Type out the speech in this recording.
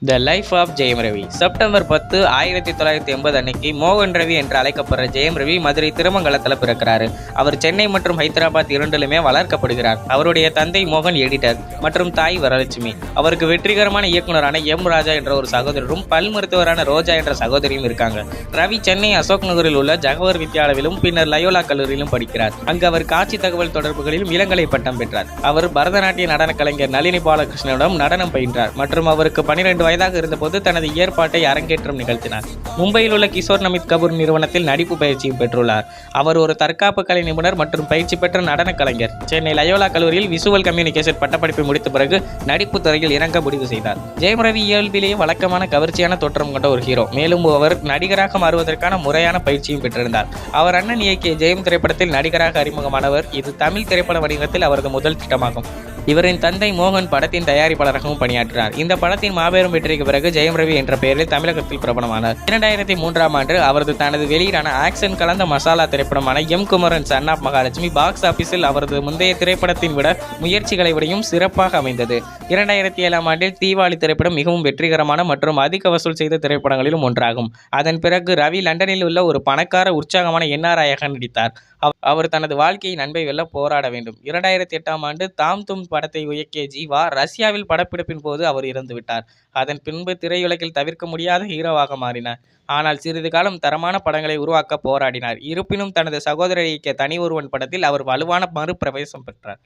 The life of Jayam Ravi. September 10, 1980 அன்னைக்கு மோகன் ரவி என்று அழைக்கப்படுற ஜெயம் ரவி மதுரை திருமங்கலத்தில் பிறக்கிறாரு. அவர் சென்னை மற்றும் ஹைதராபாத் இரண்டிலுமே வளர்க்கப்படுகிறார். அவருடைய தந்தை மோகன் எடிட்டர் மற்றும் தாய் வரலட்சுமி. அவருக்கு வெற்றிகரமான இயக்குனரான எம். ராஜா என்ற ஒரு சகோதரரும் பல் மருத்துவரான ரோஜா என்ற சகோதரியும் இருக்காங்க. ரவி சென்னை அசோக் நகரில் உள்ள ஜவஹர் வித்யாலயிலும் பின்னர் லயோலா கல்லூரியிலும் படிக்கிறார். அங்கு அவர் காட்சி தகவல் தொடர்புகளிலும் இளங்கலை பட்டம் பெற்றார். அவர் பரதநாட்டிய நடன கலைஞர் நளினி பாலகிருஷ்ணனிடம் நடனம் பயின்றார் மற்றும் அவருக்கு 12 வயதாக இருந்தபோது தனது ஏற்பாட்டை அரங்கேற்றம் நிகழ்த்தினார். மும்பையில் உள்ள கிஷோர் நமித் கபூர் நிறுவனத்தில் நடிப்பு பயிற்சியும் பெற்றுள்ளார். அவர் ஒரு தற்காப்பு கலை நிபுணர் மற்றும் பயிற்சி பெற்ற நடன கலைஞர். சென்னை லயோலா கல்லூரியில் விசுவல் கம்யூனிகேஷன் பட்டப்படிப்பை முடித்த பிறகு நடிப்பு துறையில் இறங்க முடிவு செய்தார். ஜெயம் ரவி இயல்பிலேயே வழக்கமான கவர்ச்சியான தோற்றம் கொண்ட ஒரு ஹீரோ. மேலும் அவர் நடிகராக மாறுவதற்கான முறையான பயிற்சியும் பெற்றிருந்தார். அவர் அண்ணன் இயக்கிய ஜெயம் திரைப்படத்தில் நடிகராக அறிமுகமானவர். இது தமிழ் திரைப்பட வணிகத்தில் அவரது முதல் திட்டமாகும். இவரின் தந்தை மோகன் படத்தின் தயாரிப்பாளராகவும் பணியாற்றினார். இந்த படத்தின் மாபெரும் வெற்றிக்கு பிறகு ஜெயம் ரவி என்ற பெயரில் தமிழகத்தில் பிரபலமானார். 2003ஆம் ஆண்டு அவரது தனது வெளியீடான ஆக்ஷன் கலந்த மசாலா திரைப்படமான M. Kumaran son of Mahalakshmi box ஆபீஸில் அவரது முந்தைய திரைப்படத்தின் விட முயற்சிகளை விடையும் சிறப்பாக அமைந்தது. 2007ஆம் ஆண்டில் தீபாவளி திரைப்படம் மிகவும் வெற்றிகரமான மற்றும் அதிக வசூல் செய்த திரைப்படங்களிலும் ஒன்றாகும். அதன் பிறகு ரவி லண்டனில் உள்ள ஒரு பணக்கார உற்சாகமான என்ஆர்ஐயாக நடித்தார். அவர் தனது வாழ்க்கையின் அன்பை வெல்ல போராட வேண்டும். 2008ஆம் ஆண்டு தாம் தும் படத்தை இயக்கிய ஜீவா ரஷ்யாவில் படப்பிடிப்பின் போது அவர் இறந்துவிட்டார். அதன் பின்பு திரையுலகில் தவிர்க்க முடியாத ஹீரோவாக மாறினார். ஆனால் சிறிது காலம் தரமான படங்களை உருவாக்க போராடினார். இருப்பினும் தனது சகோதரர் இயக்கிய தனி ஒருவன் படத்தில் அவர் வலுவான மறுபிரவேசம் பெற்றார்.